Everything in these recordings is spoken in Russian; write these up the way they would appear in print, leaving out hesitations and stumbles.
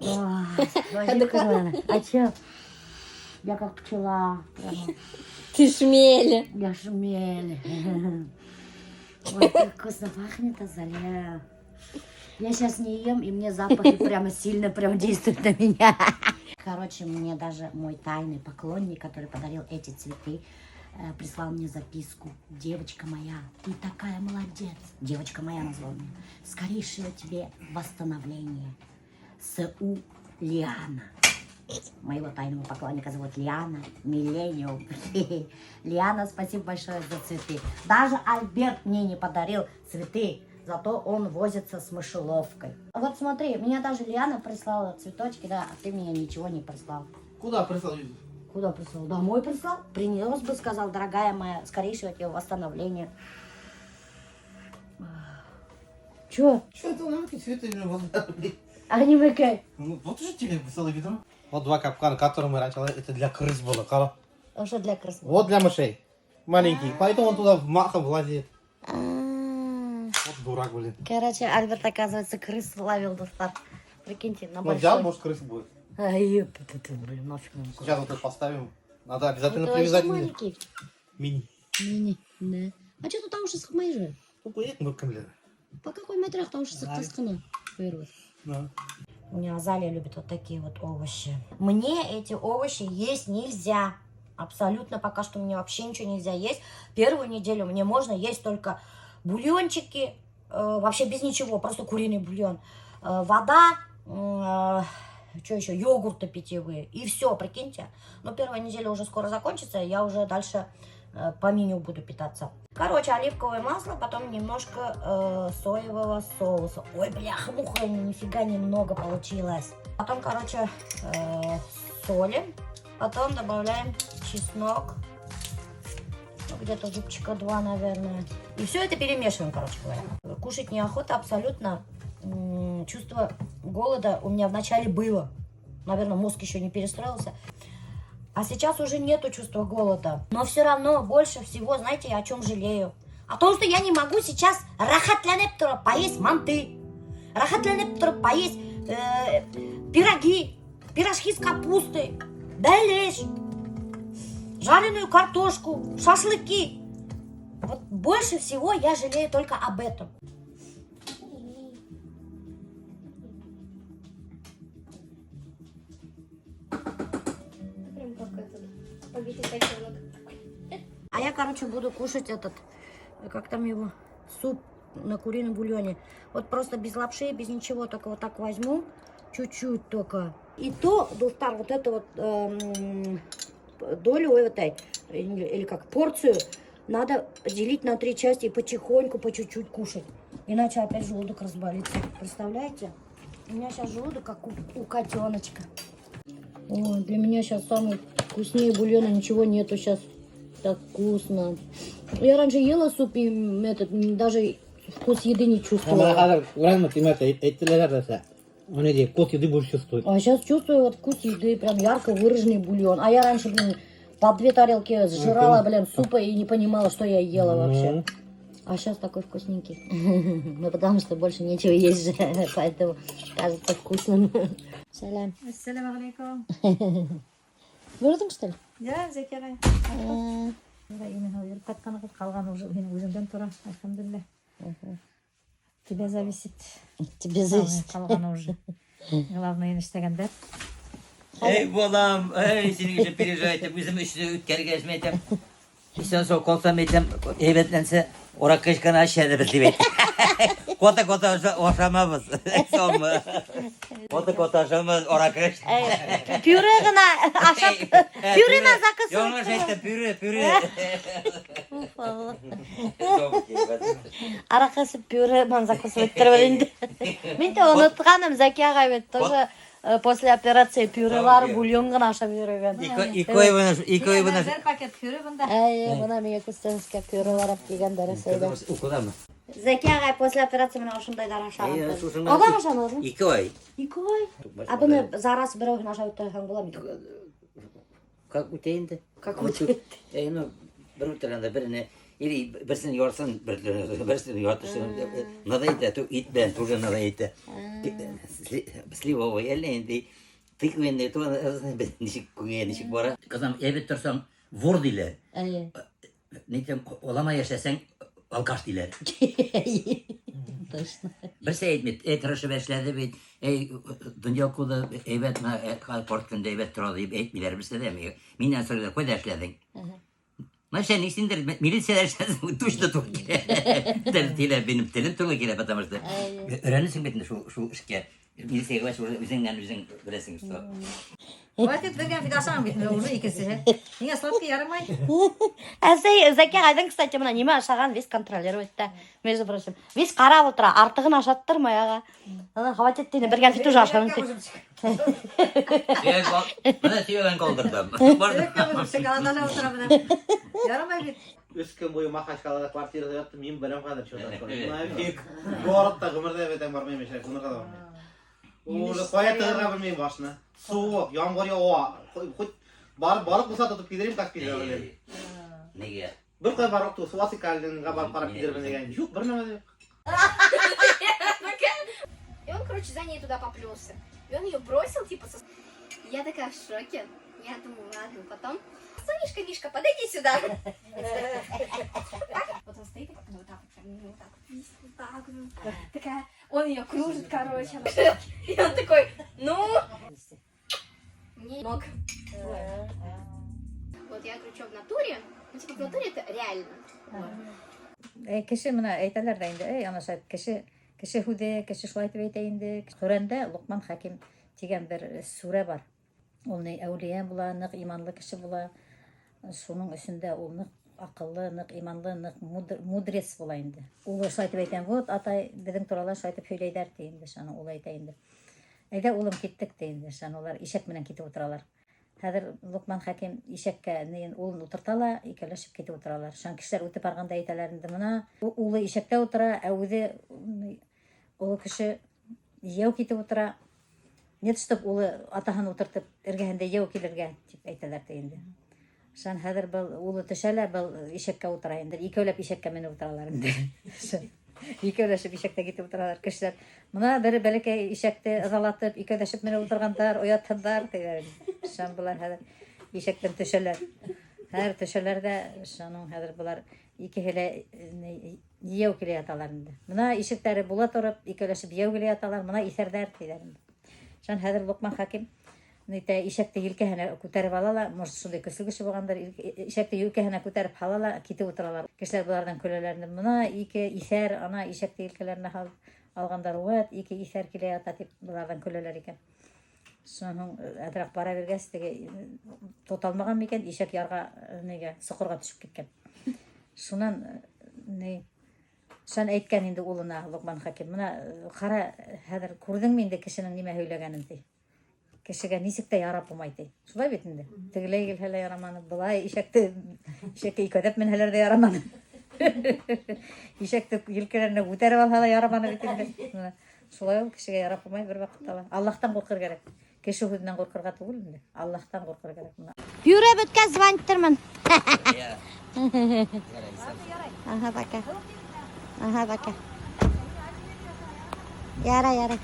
А че? Я как пчела. Ты шмель. Я шмель. Ой, как вкусно пахнет, Азалия. Я сейчас не ем, и мне запахи прямо сильно прям действуют на меня. Короче, мне даже мой тайный поклонник, который подарил эти цветы, прислал мне записку. Девочка моя, ты такая молодец. Девочка моя назвала меня. Скорейшего тебе восстановления. С.У. Лиана. Моего тайного поклонника зовут Лиана Миллениум. Лиана, спасибо большое за цветы. Даже Альберт мне не подарил цветы, зато он возится с мышеловкой. Вот смотри, меня даже Лиана прислала цветочки, да, а ты мне ничего не прислал. Куда прислал? Куда прислал? Домой прислал? Принес бы, сказал, дорогая моя, скорейшего тебе восстановления. Чё? Что это нам эти цветы не возможно? А не выкай. Ну, вот же тебе целое ведро. Вот два капкана, которые мы раньше, это для крыс было, кара. А что для крыс? Вот для мышей. Маленький. Поэтому он туда махом влазит. Вот дурак, блин. Короче, Альберт, оказывается, крыс ловил достав. Прикиньте, на Ну, большой. взял, может, крыс будет. Ай, блин, нафиг нам. Сейчас вот это поставим. Надо обязательно Это привязать вообще мне. маленький. Мини. Мини, да. А что ты там уже схмайжи? Кукует, ну, камлер. По какой метрах там уже сахтаскана? Да. У меня Азалия любит вот такие вот овощи. Мне эти овощи есть нельзя. Абсолютно пока что мне вообще ничего нельзя есть. Первую неделю мне можно есть только бульончики. Вообще без ничего, просто куриный бульон. Вода, что еще, йогурты питьевые. И все, прикиньте. Но первая неделя уже скоро закончится, я уже дальше по меню буду питаться. Короче, оливковое масло, потом немножко соевого соуса. Ой, бляха-муха, нифига немного получилось. Потом, короче, соли. Потом добавляем чеснок. Ну, где-то зубчика 2, наверное. И все это перемешиваем, короче говоря. Кушать неохота абсолютно. Чувство голода у меня вначале было. Наверное, мозг еще не перестроился. А сейчас уже нету чувства голода. Но все равно больше всего, знаете, я о чем жалею? О том, что я не могу сейчас рахатлянеп поесть манты. Рахатлянеп поесть пироги, пирожки с капустой, далеш, жареную картошку, шашлыки. Вот больше всего я жалею только об этом. А я, короче, буду кушать этот, как там его, суп на курином бульоне. Вот просто без лапши, без ничего, только вот так возьму, чуть-чуть только. И то, Дултар, вот эту вот долю этой, или как, порцию, надо делить на 3 части и потихоньку, по чуть-чуть кушать. Иначе опять желудок разболится. Представляете? У меня сейчас желудок как у котеночка. Ой, для меня сейчас самый вкуснее бульона ничего нету сейчас. Так вкусно. Я раньше ела суп и даже вкус еды не чувствовала. Вкус еды больше чувствует. А сейчас чувствую вот вкус еды, прям ярко выраженный бульон. А я раньше, блин, по 2 тарелки сжирала, блин, супа и не понимала, что я ела вообще. А сейчас такой вкусненький. Ну, потому что больше нечего есть же, поэтому кажется вкусным. Салям. Ассаламу алейкум. Выразим, что ли? Я Закирай. Қалған уже мен өзімден тұра, альхамдулилля. Тебе зависит. Тебе зависит. Қалғаны уже. Главное, еніштегендер. Ey bolam, ey senin için perişan bizim üstüne ütker geçmeyeceğim. İşten sonra kolsam edeceğim, evetlense orak kışkana aşağıda bir divet. Kota oşamamız. Son mu? Kota oşamamız orak kış. Püre gına aşağı. Püre mi zakısı? Yoluna şeyde püre. Арақасы пюре манзакусы өттіріп енді. Мен де ұнытқаным, Заки ағай тоже после операции пюре бар, бульон ғана аша берген. İki oy bana. Бір пакет пюре бұнда. Мына менге көстеніске пюре барап дегендері сөйді. Okuda mı? Заки ағай после операции мына ошындайдар ашаған. Susunu. Одан ашан орын? 2 oy. 2 ой. А бұны зарас бір ойын аша өттірген боламын. Как üteyinde? Как ütейді? Ну, bir utananda birini Или birisini yorsun, birisini yortusun. Nadaydı, tu it ben тоже nadaydı. Sливовый elinde tüküğünde tu nişik kuğuya nişik bara. Kızım evet dursan vur diler. Ай. Ne diyeyim olama yaşasan alkaş diler. Точно. Bir şey etmet, tıraşı beşlerde bir dünya kuda evet portkunda evet turadı etmiler bir şey demiyor. Minden sonra da koy dersledin. Ma sen isindir milisiya dersen tuşta tur. Dile benim dilim turla gele batamıştı. Öğrenirsin betinde şu işke. Milisiya baş üzerinden bilesin işte. Хватит деген видашан бит уже икisi. Niye сладкий yaramay? Зәке айдың, кстати, мына неме ашаған вес контролирует-та, между прочим. Вес қарап отыра, артығын ашаттырмай аға. Хватит дейін, бір кәлті тоже ашқан. Bana ben kaldırdım. Şokoladana oturabilir. Yaramay bit. 3 gün boyu Makaçkala'da kvartirada yattım. Мен білім қадыр чөтіп. Тек городта ғұмырда бетен бармаймын шай. Ғұмырға да бармаймын. Уже қоя тығырға білмеймін башына. Суық, ямғыр яуа. Хоть барып болса тұтып кедереймін Каспийде білемін. Неге? Бір қой барып тұғы Суаси калденға барып қарап кедермін деген. Жоқ, бір нәме де жоқ. И он, короче, за ней туда поплелся. И он ее бросил, типа, Я такая в шоке. Я думаю, ладно, потом... Сонечка, Мишка, подойди сюда. Вот он стоит, ну, вот так вот, такая, он ее кружит, короче. И он такой, ну... Не мог. Вот я говорю, что в натуре? Ну, типа, в натуре это реально. Кеше мына әйтәләр дә инде, ана шәп кеше худе, кеше шулай итеп әйтә инде. Коръәндә Луқман Хаким дигән бер сүрә бар. Ул ни әүлия була, нык иманлы кеше була. Шуның өчендә ул нык акыллы, нык иманлы, нык мудрец була инде. Ул шулай итеп әйткән, вот атай безнең турала шулай итеп сөйләйдәр ди инде, шуны ул әйтә инде. Әйдә улым киттек ди инде, шуны улар ишәк менән китеп утыралар. Хәзер Луқман Хаким ишәккә нин улын утырта ла, икәләшеп китеп утыралар. Шан кешеләр үтеп барганда әйтәләр инде, моны улы ишәктә утыра, ә үзе ул кеше яу китеп утыра. Нет, чтоб улы атаһын утыртып эргәһендә яу килергә дип әйтәләр ди инде. Шан хәзер был улы төшәлә, был ишәккә утыра инде. Икәүләп ишәккә менеп утыралар инде. Икәүләшеп ишәктә китеп утыралар кешеләр. Моны бер бәләкәй ишәкте ызалатып, икәүләшеп менеп утыргандар, оятһындар диләр. Шан булар хәзер ишәктән төшәләр. Хәзер төшәләр дә, шаның хәзер булар икеһелә яу килә яталар инде. Моны ишектәре була торып, икәүләшеп яу килә яталар, моны исәрдәр диләр инде. Шан хәзер Луқман Хаким нитә ишәкте елкәһенә күтәреп ала ла, может шундай көчле кеше булгандыр, ишәкте елкәһенә күтәреп ала ла, китеп утыралар. Кешеләр булардан көләләр. Моны ике исәр, ана ишәкте елкәләренә алгандар, вот ике исәр килә ята дип булардан көләләр икән. Шуның әтрәк бара бергәс теге тоталмаган микән, ишәк ярга нигә соқырга төшеп киткән. Шуннан шан әйткән инде улына Луқман Хаким, моны кара, хәзер күрдеңме инде кешенең нимә һөйләгәнен ди. Кешегә нисек тә ярап булмай ди. Шулай бит инде. Тегеләй гелһәлә яраманы, булай ишәкте икәдәп менһәләр дә яраманы. Ишәкте елкәләренә күтәреп алһа да яраманы бит инде. Шулай ул кешегә ярап булмай бер вакытта. Аллаһтан куркыр кирәк. Кеше һүзеннән куркырга түгел инде. Аллаһтан куркыр кирәк. Юрә бөткән звонтырмын. Ага, пока. Ага, пока. Яра.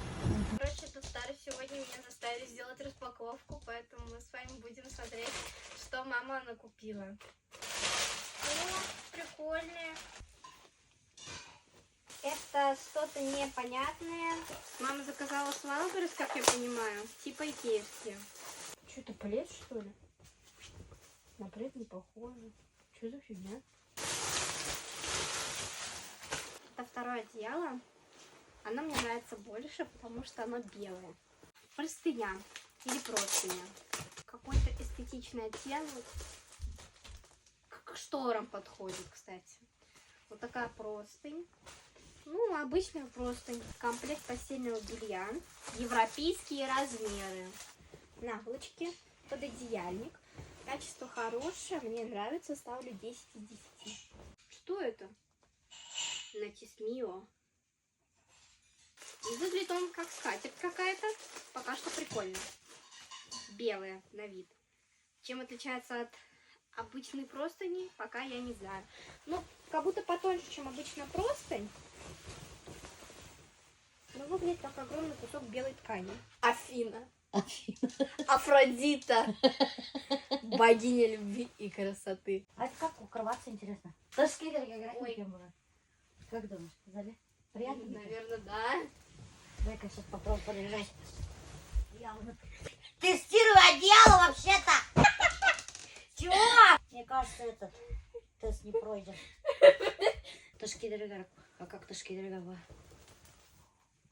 Короче, тут Тара сегодня меня заставили сделать распаковку, поэтому мы с вами будем смотреть, что мама накупила. О, прикольное. Это что-то непонятное. Мама заказала слайдерс, как я понимаю, типа икеевские. Что, это плед, что ли? На плед не похоже. Что за фигня? Это второе одеяло. Оно мне нравится больше, потому что оно белое. Простыня или простыня. Какой-то эстетичный оттенок. К шторам подходит, кстати. Вот такая простынь. Ну, обычная простынь. Комплект постельного белья. Европейские размеры. Наволочки. Пододеяльник. Качество хорошее. Мне нравится. Ставлю 10 из 10. Что это? Натисмио. И выглядит он как скатерть какая-то. Пока что прикольно. Белая на вид. Чем отличается от обычной простыни, пока я не знаю. Ну, Как будто потоньше, чем обычно простынь. Но выглядит как огромный кусок белой ткани. Афина. Афродита. Богиня любви и красоты. А это как укрываться, интересно? Тоже скидывай, как Ой. Как думаешь, Зали? Приятно? Наверное, да. Дай-ка сейчас попробую полежать. Тестирую одеяло вообще-то. Чего? Мне кажется, этот тест не пройден. Ташки дорога. А как ташки дорога?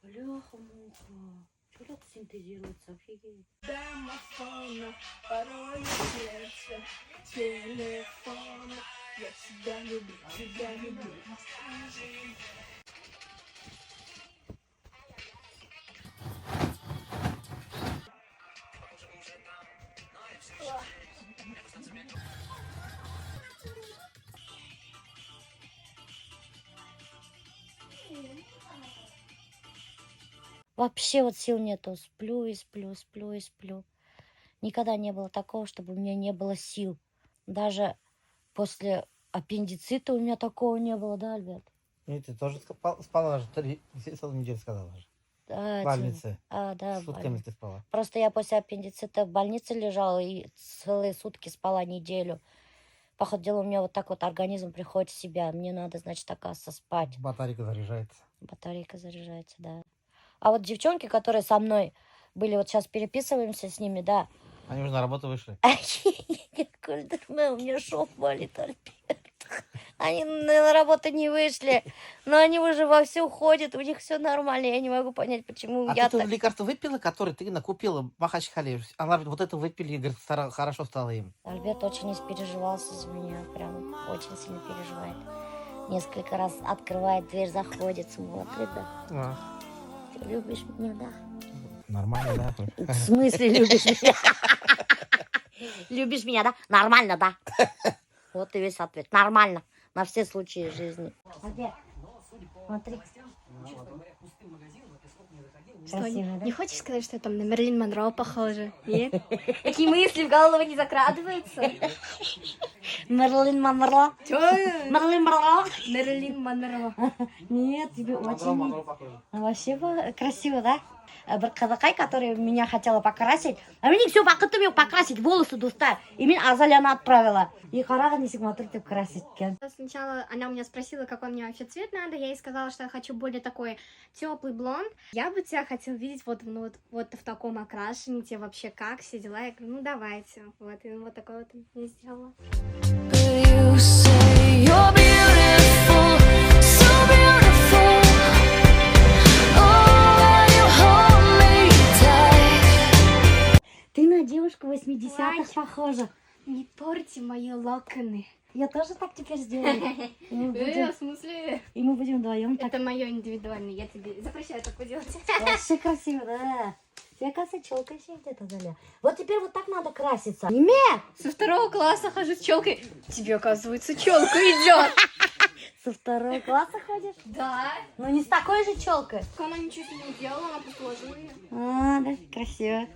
Бляха-муха. Что это синтезируется? Офигеть. Домофона, пароль сердца, телефона. Я тебя люблю, тебя люблю. Вообще вот сил нету. Сплю и сплю, сплю и сплю. Никогда не было такого, чтобы у меня не было сил. Даже после аппендицита у меня такого не было, да, Альберт? И ты тоже спала же 3 недели, сказала же. Да, В больнице. да, в Сутками больнице. ты спала. Просто я после аппендицита в больнице лежала и целые сутки спала неделю. По ходу дела у меня вот так вот организм приходит в себя. Мне надо, значит, оказывается, спать. Батарейка заряжается. Батарейка заряжается, да. А вот девчонки, которые со мной были, вот сейчас переписываемся с ними, да. Они уже на работу вышли. У меня шов болит, Альберт. Они на работу не вышли, но они уже вовсю ходят, у них все нормально. Я не могу понять, почему А я ты так... лекарство выпила, которое ты накупила в Махачкале? Она говорит, вот это выпили, и говорит, хорошо стало им. Альберт очень испереживался за меня, прям очень сильно переживает. Несколько раз открывает дверь, заходит, смотрит, да. Ты любишь меня, да? Нормально, да? В смысле любишь меня? Любишь меня, да? Нормально, да? Вот и весь ответ. Нормально. На все случаи жизни. Альберт, смотри. Красиво, да? Не хочешь сказать, что я там на Мерлин Монро похожа? Нет? Такие мысли в голову не закрадываются? Мерлин Монро. Мерлин Монро. Мерлин Монро. Нет, тебе очень... Вообще красиво, да? Бір қызықай, который меня хотела покрасить. А мне все бақытым yok покрасить, волосы дұрыстар. И мен Азалияны отправила. И қараған несек мотор деп красить екен. Сначала она у меня спросила, какой мне вообще цвет надо. Я ей сказала, что я хочу более такой теплый блонд. Я бы тебя хотела видеть вот в таком окрашении. Тебе вообще как, все дела? Я говорю, ну давайте. Вот, и вот такой вот я сделала. Ты на девушку 80-х похожа. Не порти мои локоны. Я тоже так теперь сделаю. В смысле? И мы будем вдвоем так. Это мое индивидуальное. Я тебе запрещаю такое делать. Вообще красиво, да. Тебе, оказывается, челка еще где-то, Галя. Вот теперь вот так надо краситься. Име! Со 2 класса хожу с челкой. Тебе, оказывается, челка идет. Со 2 класса ходишь? Да. Ну не с такой же челкой. Она ничего с ней не делала, она просто ложила ее. А, да, красиво.